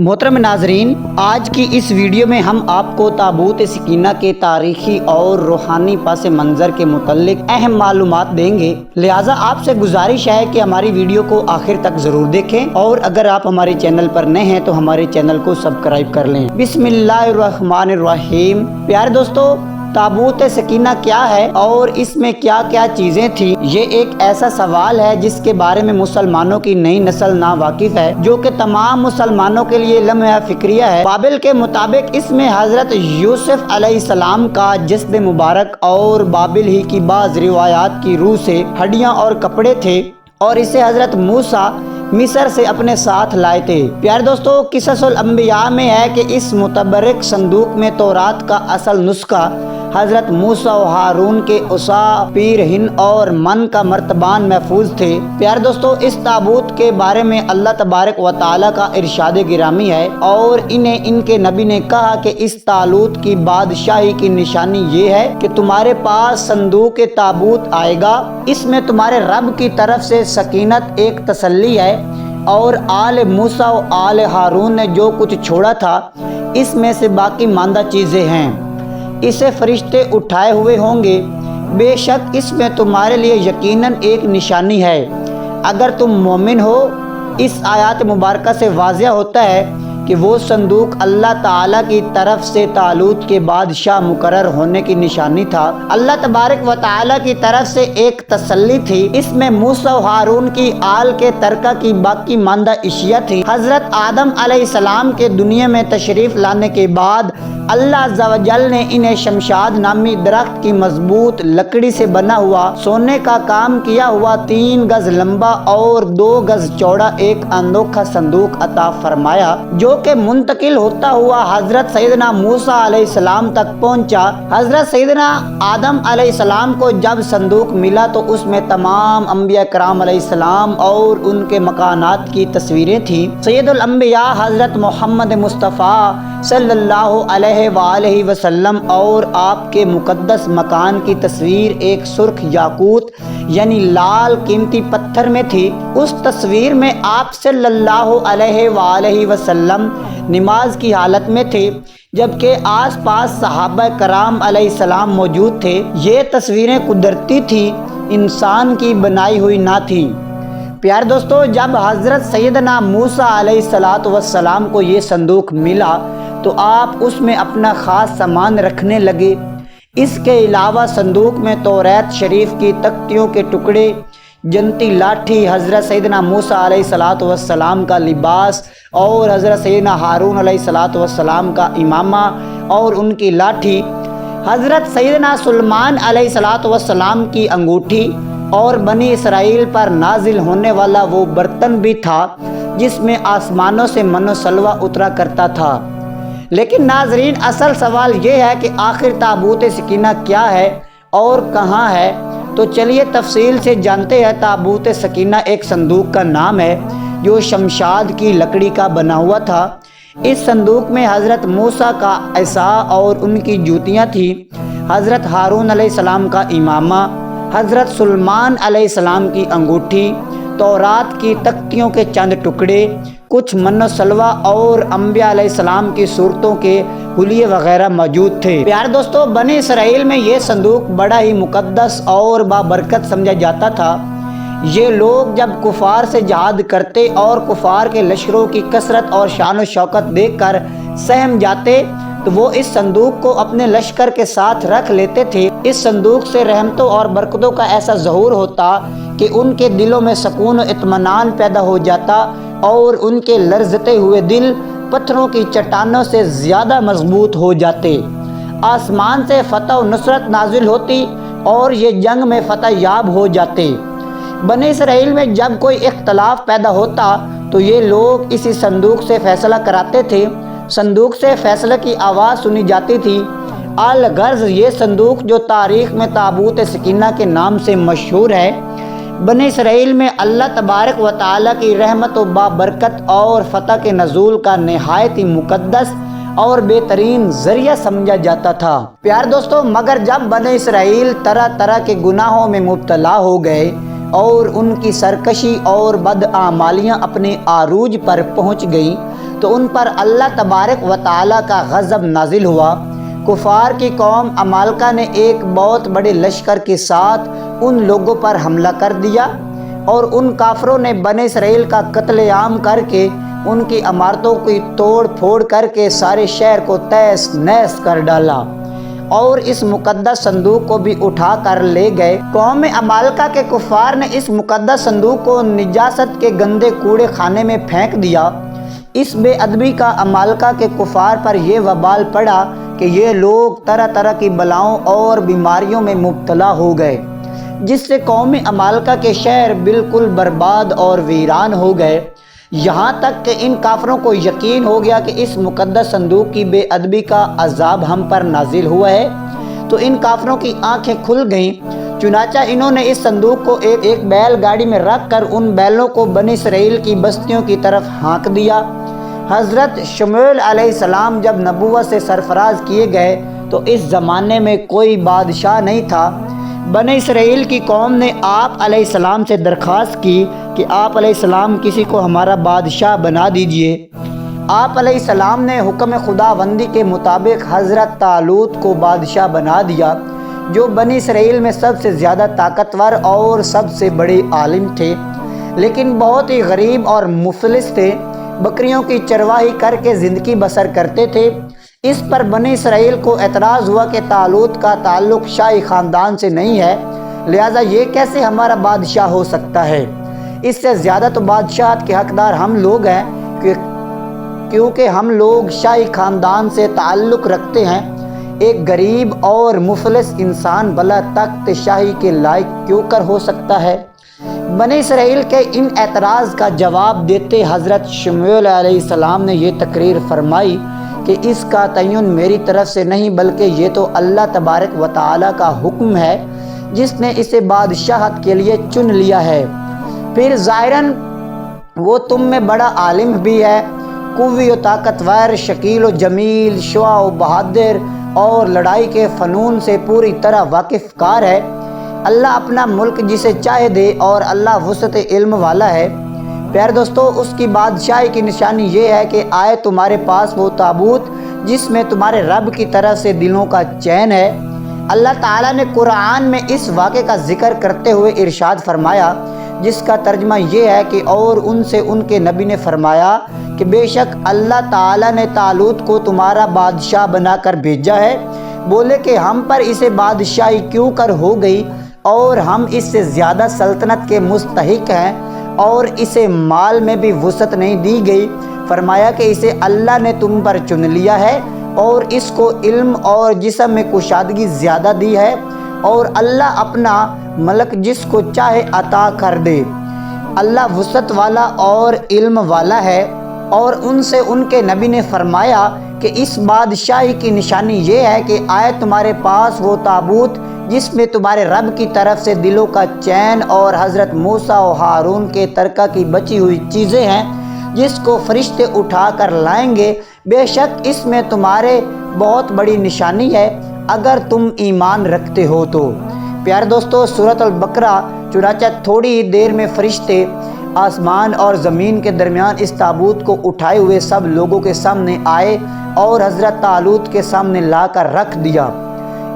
محترم ناظرین، آج کی اس ویڈیو میں ہم آپ کو تابوت سکینہ کے تاریخی اور روحانی پس منظر کے متعلق اہم معلومات دیں گے، لہٰذا آپ سے گزارش ہے کہ ہماری ویڈیو کو آخر تک ضرور دیکھیں، اور اگر آپ ہمارے چینل پر نئے ہیں تو ہمارے چینل کو سبسکرائب کر لیں۔ بسم اللہ الرحمن الرحیم۔ پیارے دوستو، تابوت سکینہ کیا ہے اور اس میں کیا کیا چیزیں تھیں، یہ ایک ایسا سوال ہے جس کے بارے میں مسلمانوں کی نئی نسل نا واقف ہے، جو کہ تمام مسلمانوں کے لیے لمحہ فکریہ ہے۔ بابل کے مطابق اس میں حضرت یوسف علیہ السلام کا جسد مبارک اور بابل ہی کی بعض روایات کی روح سے ہڈیاں اور کپڑے تھے، اور اسے حضرت موسیٰ مصر سے اپنے ساتھ لائے تھے۔ پیارے دوستو، قصص الانبیاء میں ہے کہ اس متبرک صندوق میں تورات کا اصل نسخہ حضرت موسیٰ و ہارون کے عصا، پیر ہند اور من کا مرتبان محفوظ تھے۔ پیارے دوستو، اس تابوت کے بارے میں اللہ تبارک و تعالیٰ کا ارشاد گرامی ہے، اور انہیں ان کے نبی نے کہا کہ اس تالوت کی بادشاہی کی نشانی یہ ہے کہ تمہارے پاس صندوق تابوت آئے گا، اس میں تمہارے رب کی طرف سے سکینت ایک تسلی ہے، اور آل موسیٰ و آل ہارون نے جو کچھ چھوڑا تھا اس میں سے باقی ماندہ چیزیں ہیں، اسے فرشتے اٹھائے ہوئے ہوں گے، بے شک اس میں تمہارے لیے یقیناً ایک نشانی ہے اگر تم مومن ہو۔ اس آیات مبارکہ سے واضح ہوتا ہے کہ وہ صندوق اللہ تعالیٰ کی طرف سے طالوت کے بادشاہ مقرر ہونے کی نشانی تھا، اللہ تبارک و تعالیٰ کی طرف سے ایک تسلی تھی۔ اس میں موسیٰ و ہارون کی آل کے ترکہ کی باقی ماندہ اشیاء تھی۔ حضرت آدم علیہ السلام کے دنیا میں تشریف لانے کے بعد اللہ عز و جل نے انہیں شمشاد نامی درخت کی مضبوط لکڑی سے بنا ہوا سونے کا کام کیا ہوا 3 گز لمبا اور 2 گز چوڑا ایک انوکھا صندوق عطا فرمایا، جو کہ منتقل ہوتا ہوا حضرت سیدنا موسیٰ علیہ السلام تک پہنچا۔ حضرت سیدنا آدم علیہ السلام کو جب صندوق ملا تو اس میں تمام انبیاء کرام علیہ السلام اور ان کے مکانات کی تصویریں تھیں۔ سید الانبیاء حضرت محمد مصطفیٰ صلی اللہ علیہ وآلہ وسلم اور آپ کے مقدس مکان کی تصویر ایک سرخ یاقوت یعنی لال قیمتی پتھر میں تھی۔ اس تصویر میں آپ صلی اللہ علیہ وآلہ وسلم نماز کی حالت میں تھے، جبکہ آس پاس صحابہ کرام علیہ السلام موجود تھے۔ یہ تصویریں قدرتی تھیں، انسان کی بنائی ہوئی نہ تھیں۔ پیارے دوستو، جب حضرت سیدنا موسیٰ علیہ السلام کو یہ صندوق ملا تو آپ اس میں اپنا خاص سامان رکھنے لگے۔ اس کے علاوہ صندوق میں توریت شریف کی تختیوں کے ٹکڑے، جنتی لاٹھی، حضرت سیدنا موسیٰ علیہ السلام کا لباس اور حضرت سیدنا ہارون علیہ السلام کا امامہ اور ان کی لاٹھی، حضرت سیدنا سلیمان علیہ السلام کی انگوٹھی، اور بنی اسرائیل پر نازل ہونے والا وہ برتن بھی تھا جس میں آسمانوں سے من و سلوہ اترا کرتا تھا۔ لیکن ناظرین، اصل سوال یہ ہے کہ آخر تابوت سکینہ کیا ہے اور کہاں ہے؟ تو چلیے تفصیل سے جانتے ہیں۔ تابوت سکینہ ایک صندوق کا نام ہے جو شمشاد کی لکڑی کا بنا ہوا تھا۔ اس صندوق میں حضرت موسیٰ کا عصا اور ان کی جوتیاں تھیں، حضرت ہارون علیہ السلام کا امامہ، حضرت سلیمان علیہ السلام کی انگوٹھی، تورات کی تختیوں کے چند ٹکڑے، کچھ من و سلوہ اور انبیاء علیہ السلام کی صورتوں کے حلیے وغیرہ موجود تھے۔ پیارے دوستو، بنی اسرائیل میں یہ صندوق بڑا ہی مقدس اور بابرکت سمجھا جاتا تھا۔ یہ لوگ جب کفار سے جہاد کرتے اور کفار کے لشکروں کی کثرت اور شان و شوکت دیکھ کر سہم جاتے تو وہ اس صندوق کو اپنے لشکر کے ساتھ رکھ لیتے تھے۔ اس صندوق سے رحمتوں اور برکتوں کا ایسا ظہور ہوتا کہ ان کے دلوں میں سکون و اطمینان پیدا ہو جاتا، اور ان کے لرزتے ہوئے دل پتھروں کی چٹانوں سے زیادہ مضبوط ہو جاتے۔ آسمان سے فتح و نصرت نازل ہوتی اور یہ جنگ میں فتح یاب ہو جاتے۔ بنی اسرائیل میں جب کوئی اختلاف پیدا ہوتا تو یہ لوگ اسی صندوق سے فیصلہ کراتے تھے۔ صندوق سے فیصلے کی آواز سنی جاتی تھی۔ الغرض یہ صندوق جو تاریخ میں تابوت سکینہ کے نام سے مشہور ہے، بنی اسرائیل میں اللہ تبارک و تعالیٰ کی رحمت و بابرکت اور فتح کے نزول کا نہایت ہی مقدس اور بہترین ذریعہ سمجھا جاتا تھا۔ پیارے دوستو، مگر جب بنی اسرائیل طرح طرح کے گناہوں میں مبتلا ہو گئے اور ان کی سرکشی اور بدعمالیاں اپنے عروج پر پہنچ گئیں تو ان پر اللہ تبارک و تعالیٰ کا غضب نازل ہوا۔ کفار کی قوم عمالقہ نے ایک بہت بڑے لشکر کے ساتھ ان لوگوں پر حملہ کر دیا اور ان کافروں نے بنی اسرائیل کا قتل عام کر کے ان کی عمارتوں کی توڑ پھوڑ کر کے سارے شہر کو تہس نہس کر ڈالا اور اس مقدس صندوق کو بھی اٹھا کر لے گئے۔ قوم عمالقہ کے کفار نے اس مقدس صندوق کو نجاست کے گندے کوڑے خانے میں پھینک دیا۔ اس بے ادبی کا عمالقہ کے کفار پر یہ وبال پڑا کہ یہ لوگ طرح طرح کی بلاؤں اور بیماریوں میں مبتلا ہو گئے، جس سے قوم عمالقہ کے شہر بالکل برباد اور ویران ہو گئے۔ یہاں تک کہ ان کافروں کو یقین ہو گیا کہ اس مقدس صندوق کی بے ادبی کا عذاب ہم پر نازل ہوا ہے، تو ان کافروں کی آنکھیں کھل گئیں۔ چنانچہ انہوں نے اس صندوق کو ایک بیل گاڑی میں رکھ کر ان بیلوں کو بنی اسرائیل کی بستیوں کی طرف ہانک دیا۔ حضرت شمویل علیہ السلام جب نبوت سے سرفراز کیے گئے تو اس زمانے میں کوئی بادشاہ نہیں تھا۔ بنی اسرائیل کی قوم نے آپ علیہ السلام سے درخواست کی کہ آپ علیہ السلام کسی کو ہمارا بادشاہ بنا دیجئے۔ آپ علیہ السلام نے حکم خداوندی کے مطابق حضرت طالوت کو بادشاہ بنا دیا، جو بنی اسرائیل میں سب سے زیادہ طاقتور اور سب سے بڑے عالم تھے، لیکن بہت ہی غریب اور مفلس تھے۔ بکریوں کی چرواہی کر کے زندگی بسر کرتے تھے۔ اس پر بنی اسرائیل کو اعتراض ہوا کہ طالوت کا تعلق شاہی خاندان سے نہیں ہے، لہٰذا یہ کیسے ہمارا بادشاہ ہو سکتا ہے؟ اس سے زیادہ تو بادشاہت کے حقدار ہم لوگ ہیں، کیونکہ ہم لوگ شاہی خاندان سے تعلق رکھتے ہیں۔ ایک غریب اور مفلس انسان بلا تخت شاہی کے لائق کیوں کر ہو سکتا ہے؟ بنی اسرائیل کے ان اعتراض کا جواب دیتے حضرت شمویل علیہ السلام نے یہ تقریر فرمائی کہ اس کا تعین میری طرف سے نہیں، بلکہ یہ تو اللہ تبارک و تعالیٰ کا حکم ہے جس نے اسے بادشاہت کے لیے چن لیا ہے۔ پھر ظاہراً وہ تم میں بڑا عالم بھی ہے، قوی و طاقتور، شکیل و جمیل، شجاع و بہادر اور لڑائی کے فنون سے پوری طرح واقف کار ہے۔ اللہ اپنا ملک جسے چاہے دے اور اللہ وسعت علم والا ہے۔ پیارے دوستو، اس کی بادشاہی کی نشانی یہ ہے کہ آئے تمہارے پاس وہ تابوت جس میں تمہارے رب کی طرف سے دلوں کا چین ہے۔ اللہ تعالیٰ نے قرآن میں اس واقعے کا ذکر کرتے ہوئے ارشاد فرمایا، جس کا ترجمہ یہ ہے کہ اور ان سے ان کے نبی نے فرمایا کہ بے شک اللہ تعالیٰ نے طالوت کو تمہارا بادشاہ بنا کر بھیجا ہے۔ بولے کہ ہم پر اسے بادشاہی کیوں کر ہو گئی اور ہم اس سے زیادہ سلطنت کے مستحق ہیں اور اسے مال میں بھی وسعت نہیں دی گئی۔ فرمایا کہ اسے اللہ نے تم پر چن لیا ہے اور اس کو علم اور جسم میں کشادگی زیادہ دی ہے، اور اللہ اپنا ملک جس کو چاہے عطا کر دے۔ اللہ وسعت والا اور علم والا ہے۔ اور ان سے ان کے نبی نے فرمایا کہ اس بادشاہی کی نشانی یہ ہے کہ آئے تمہارے پاس وہ تابوت جس میں تمہارے رب کی طرف سے دلوں کا چین اور حضرت موسیٰ و ہارون کے ترکہ کی بچی ہوئی چیزیں ہیں، جس کو فرشتے اٹھا کر لائیں گے۔ بے شک اس میں تمہارے بہت بڑی نشانی ہے اگر تم ایمان رکھتے ہو تو۔ پیارے دوستو، سورۃ البقرہ، چنانچہ تھوڑی ہی دیر میں فرشتے آسمان اور زمین کے درمیان اس تابوت کو اٹھائے ہوئے سب لوگوں کے سامنے آئے اور حضرت طالوت کے سامنے لا کر رکھ دیا۔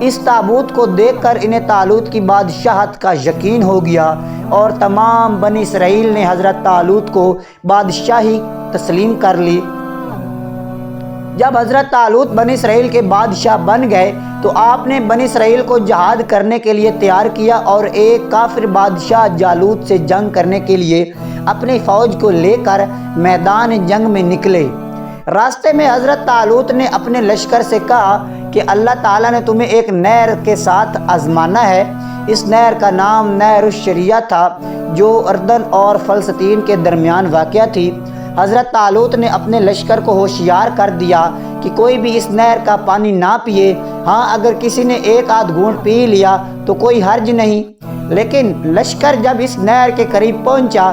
اس تابوت کو دیکھ کر انہیں طالوت کی بادشاہت کا یقین ہو گیا اور تمام بنی اسرائیل نے حضرت طالوت کو بادشاہی تسلیم کر لی۔ جب حضرت طالوت بنی اسرائیل کے بادشاہ بن گئے تو آپ نے بنی اسرائیل کو جہاد کرنے کے لیے تیار کیا اور ایک کافر بادشاہ جالوت سے جنگ کرنے کے لیے اپنی فوج کو لے کر میدان جنگ میں نکلے۔ راستے میں حضرت طالوت نے اپنے لشکر سے کہا کہ اللہ تعالیٰ نے تمہیں ایک نہر کے ساتھ آزمانا ہے۔ اس نہر کا نام نہر الشریعہ تھا، جو اردن اور فلسطین کے درمیان واقع تھی۔ حضرت طالوت نے اپنے لشکر کو ہوشیار کر دیا کہ کوئی بھی اس نہر کا پانی نہ پیے۔ ہاں، اگر کسی نے ایک آدھ گھونٹ پی لیا تو کوئی حرج نہیں، لیکن لشکر جب اس نہر کے قریب پہنچا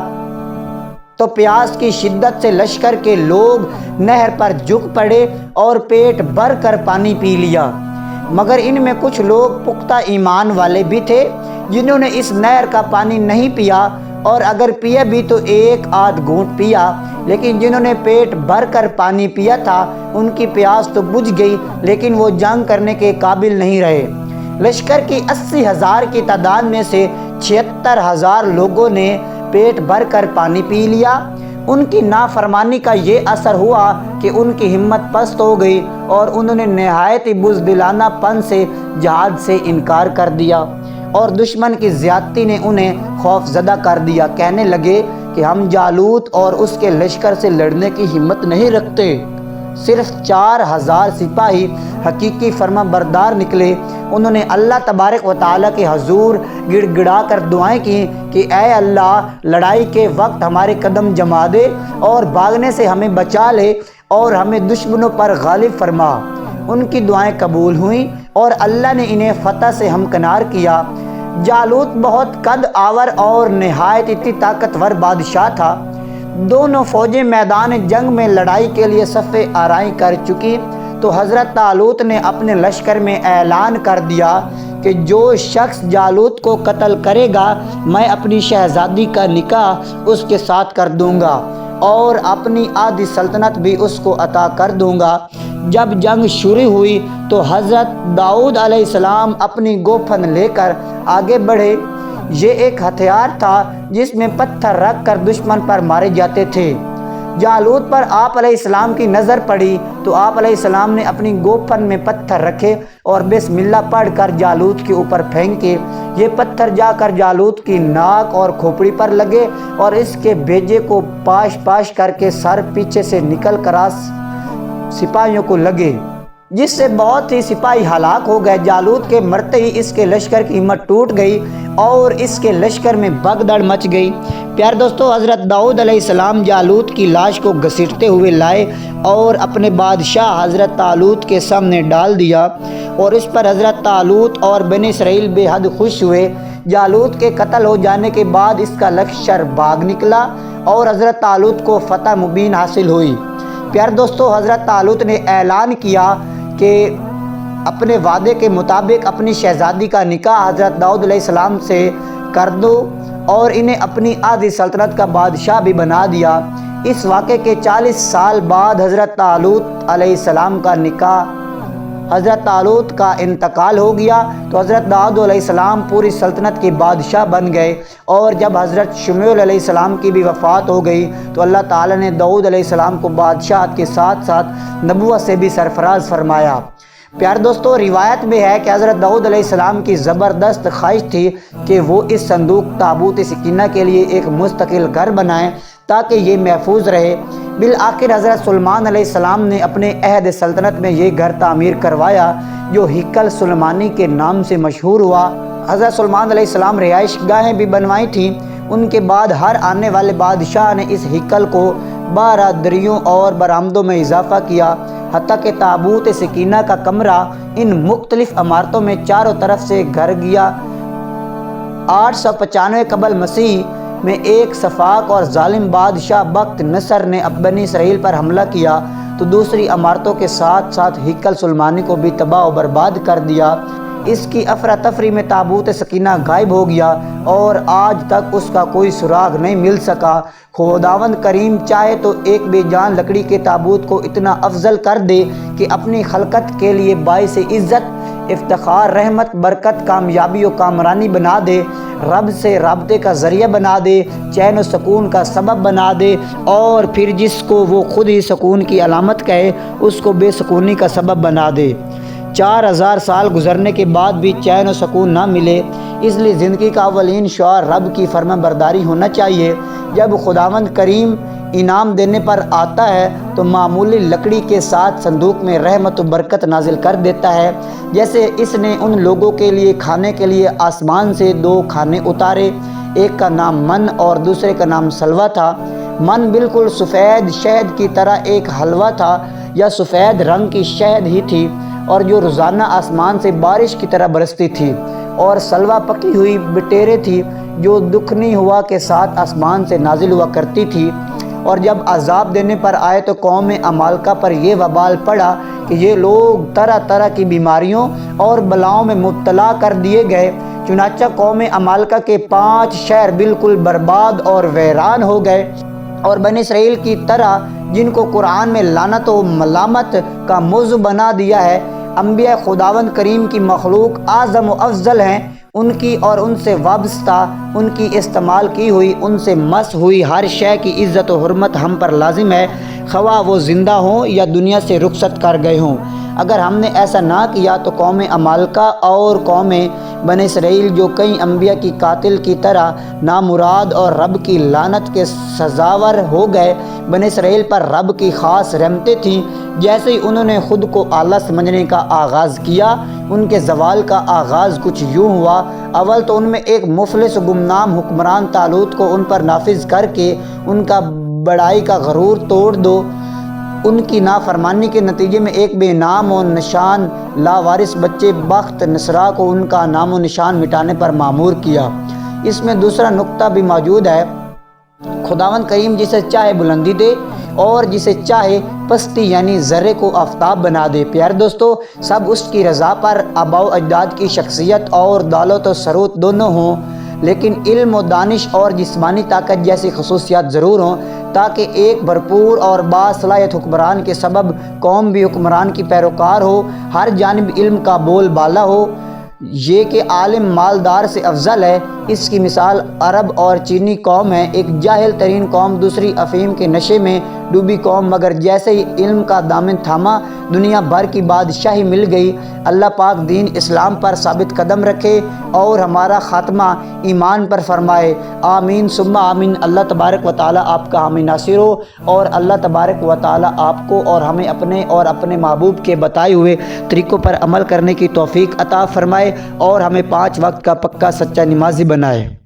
تو پیاس کی شدت سے لشکر کے لوگ نہر پر جھک پڑے اور پیٹ بھر کر پانی پی لیا، مگر ان میں کچھ لوگ پختہ ایمان والے بھی تھے جنہوں نے اس نہر کا پانی نہیں پیا، اور اگر پیا بھی تو ایک آدھ گھونٹ پیا۔ لیکن جنہوں نے پیٹ بھر کر پانی پیا تھا ان کی پیاس تو بجھ گئی، لیکن وہ جنگ کرنے کے قابل نہیں رہے۔ لشکر کی 80,000 کی تعداد میں سے 76,000 لوگوں نے پیٹ بھر کر پانی پی لیا۔ ان کی نافرمانی کا یہ اثر ہوا کہ ان کی ہمت پست ہو گئی اور انہوں نے نہایت ہی بزدلانہ پن سے جہاد سے انکار کر دیا، اور دشمن کی زیادتی نے انہیں خوف زدہ کر دیا۔ کہنے لگے کہ ہم جالوت اور اس کے لشکر سے لڑنے کی ہمت نہیں رکھتے۔ صرف 4,000 سپاہی حقیقی فرما بردار نکلے۔ انہوں نے اللہ تبارک و تعالیٰ کے حضور گڑ گڑا کر دعائیں کی کہ اے اللہ، لڑائی کے وقت ہمارے قدم جما دے اور بھاگنے سے ہمیں بچا لے اور ہمیں دشمنوں پر غالب فرما۔ ان کی دعائیں قبول ہوئیں اور اللہ نے انہیں فتح سے ہمکنار کیا۔ جالوت بہت قد آور اور نہایت اتنی طاقتور بادشاہ تھا۔ دونوں فوجیں میدان جنگ میں لڑائی کے لیے صف آرائی کر چکی تو حضرت طالوت نے اپنے لشکر میں اعلان کر دیا کہ جو شخص جالوت کو قتل کرے گا میں اپنی شہزادی کا نکاح اس کے ساتھ کر دوں گا اور اپنی آدھی سلطنت بھی اس کو عطا کر دوں گا۔ جب جنگ شروع ہوئی تو حضرت داؤد علیہ السلام اپنی گوپھن لے کر آگے بڑھے۔ یہ ایک ہتھیار تھا جس میں پتھر رکھ کر دشمن پر مارے جاتے تھے۔ جالوت پر آپ علیہ السلام کی نظر پڑی تو آپ علیہ السلام نے اپنی گوپھن میں پتھر رکھے اور بسم اللہ پڑھ کر جالوت کے اوپر پھینکے۔ یہ پتھر جا کر جالوت کی ناک اور کھوپڑی پر لگے اور اس کے بیجے کو پاش پاش کر کے سر پیچھے سے نکل کر سپاہیوں کو لگے، جس سے بہت ہی سپاہی ہلاک ہو گئے۔ جالوت کے مرتے ہی اس کے لشکر کی ہمت ٹوٹ گئی اور اس کے لشکر میں بھگدڑ مچ گئی۔ پیارے دوستو، حضرت داؤد علیہ السلام جالوت کی لاش کو گھسیٹتے ہوئے لائے اور اپنے بادشاہ حضرت طالوت کے سامنے ڈال دیا، اور اس پر حضرت طالوت اور بنی اسرائیل بے حد خوش ہوئے۔ جالوت کے قتل ہو جانے کے بعد اس کا لشکر بھاگ نکلا اور حضرت طالوت کو فتح مبین حاصل ہوئی۔ پیارے دوستو، حضرت طالوت نے اعلان کیا کہ اپنے وعدے کے مطابق اپنی شہزادی کا نکاح حضرت داؤد علیہ السلام سے کر دو اور انہیں اپنی آدھی سلطنت کا بادشاہ بھی بنا دیا۔ اس واقعے کے 40 سال بعد حضرت طالوت علیہ السلام کا نکاح حضرت طالوت کا انتقال ہو گیا تو حضرت داؤد علیہ السلام پوری سلطنت کے بادشاہ بن گئے، اور جب حضرت شمویل علیہ السلام کی بھی وفات ہو گئی تو اللہ تعالیٰ نے داؤد علیہ السلام کو بادشاہت کے ساتھ ساتھ نبوت سے بھی سرفراز فرمایا۔ پیارے دوستو، روایت میں ہے کہ حضرت داؤد علیہ السلام کی زبردست خواہش تھی کہ وہ اس صندوق تابوت سکینہ کے لیے ایک مستقل گھر بنائیں تاکہ یہ محفوظ رہے۔ بالآخر حضرت سلیمان علیہ السلام نے اپنے عہد سلطنت میں یہ گھر تعمیر کروایا جو ہیکل سلیمانی کے نام سے مشہور ہوا۔ حضرت سلیمان علیہ السلام رہائش گاہیں بھی بنوائی تھیں۔ ان کے بعد ہر آنے والے بادشاہ نے اس ہیکل کو 12 دریوں اور برآمدوں میں اضافہ کیا، حتیٰ کہ تابوت سکینہ کا کمرہ ان مختلف عمارتوں میں چاروں طرف سے گھر گیا۔ 895 قبل مسیح میں ایک سفاک اور ظالم بادشاہ بخت نصر نے بنی اسرائیل پر حملہ کیا تو دوسری عمارتوں کے ساتھ ساتھ ہیکل سلیمانی کو بھی تباہ و برباد کر دیا۔ اس کی افراتفری میں تابوت سکینہ غائب ہو گیا اور آج تک اس کا کوئی سراغ نہیں مل سکا۔ خداوند کریم چاہے تو ایک بے جان لکڑی کے تابوت کو اتنا افضل کر دے کہ اپنی خلقت کے لیے باعث عزت، افتخار، رحمت، برکت، کامیابی و کامرانی بنا دے، رب سے رابطے کا ذریعہ بنا دے، چین و سکون کا سبب بنا دے، اور پھر جس کو وہ خود ہی سکون کی علامت کہے اس کو بے سکونی کا سبب بنا دے۔ 4000 سال گزرنے کے بعد بھی چین و سکون نہ ملے، اس لیے زندگی کا اولین شعار رب کی فرما برداری ہونا چاہیے۔ جب خداوند کریم انعام دینے پر آتا ہے تو معمولی لکڑی کے ساتھ صندوق میں رحمت و برکت نازل کر دیتا ہے، جیسے اس نے ان لوگوں کے لیے کھانے کے لیے آسمان سے 2 کھانے اتارے، ایک کا نام من اور دوسرے کا نام سلوا تھا۔ من بالکل سفید شہد کی طرح ایک حلوہ تھا یا سفید رنگ کی شہد ہی تھی اور جو روزانہ آسمان سے بارش کی طرح برستی تھی، اور سلوا پکی ہوئی بٹیرے تھی جو دکھنی ہوا کے ساتھ آسمان سے نازل ہوا کرتی تھی۔ اور جب عذاب دینے پر آئے تو قوم عمالقہ پر یہ وبال پڑا کہ یہ لوگ طرح طرح کی بیماریوں اور بلاؤں میں مبتلا کر دیے گئے، چنانچہ قوم عمالقہ کے 5 شہر بالکل برباد اور ویران ہو گئے۔ اور بنی اسرائیل کی طرح جن کو قرآن میں لعنت و ملامت کا موضوع بنا دیا ہے، انبیاء خداوند کریم کی مخلوق اعظم و افضل ہیں، ان کی اور ان سے وابستہ، ان کی استعمال کی ہوئی، ان سے مس ہوئی ہر شے کی عزت و حرمت ہم پر لازم ہے، خواہ وہ زندہ ہوں یا دنیا سے رخصت کر گئے ہوں۔ اگر ہم نے ایسا نہ کیا تو قوم عمالقہ اور قوم بنی اسرائیل جو کئی انبیاء کی قاتل کی طرح نامراد اور رب کی لعنت کے سزاور ہو گئے۔ بنی اسرائیل پر رب کی خاص رحمتیں تھیں، جیسے ہی انہوں نے خود کو اعلیٰ سمجھنے کا آغاز کیا، ان کے زوال کا آغاز کچھ یوں ہوا۔ اول تو ان میں ایک مفلس و گمنام حکمران طالوت کو ان پر نافذ کر کے ان کا بڑائی کا غرور توڑ دو۔ ان کی نافرمانی کے نتیجے میں ایک بے نام و نشان لاوارث بچے بخت نصرہ کو ان کا نام و نشان مٹانے پر مامور کیا۔ اس میں دوسرا نقطہ بھی موجود ہے، خداوند کریم جسے چاہے بلندی دے اور جسے چاہے پستی یعنی ذرے کو آفتاب بنا دے۔ پیارے دوستو، سب اس کی رضا پر آباء و اجداد کی شخصیت اور دولت و ثروت دونوں ہوں، لیکن علم و دانش اور جسمانی طاقت جیسی خصوصیات ضرور ہوں، تاکہ ایک بھرپور اور باصلاحیت حکمران کے سبب قوم بھی حکمران کی پیروکار ہو، ہر جانب علم کا بول بالا ہو۔ یہ کہ عالم مالدار سے افضل ہے، اس کی مثال عرب اور چینی قوم ہے۔ ایک جاہل ترین قوم دوسری افہیم کے نشے میں ڈوبی قوم، مگر جیسے ہی علم کا دامن تھاما، دنیا بھر کی بادشاہی مل گئی۔ اللہ پاک دین اسلام پر ثابت قدم رکھے اور ہمارا خاتمہ ایمان پر فرمائے، آمین ثم آمین۔ اللہ تبارک و تعالیٰ آپ کا حامی ناصر ہو، اور اللہ تبارک و تعالیٰ آپ کو اور ہمیں اپنے اور اپنے محبوب کے بتائے ہوئے طریقوں پر عمل کرنے کی توفیق عطا فرمائے، اور ہمیں 5 وقت کا پکا سچا نمازی بنائے۔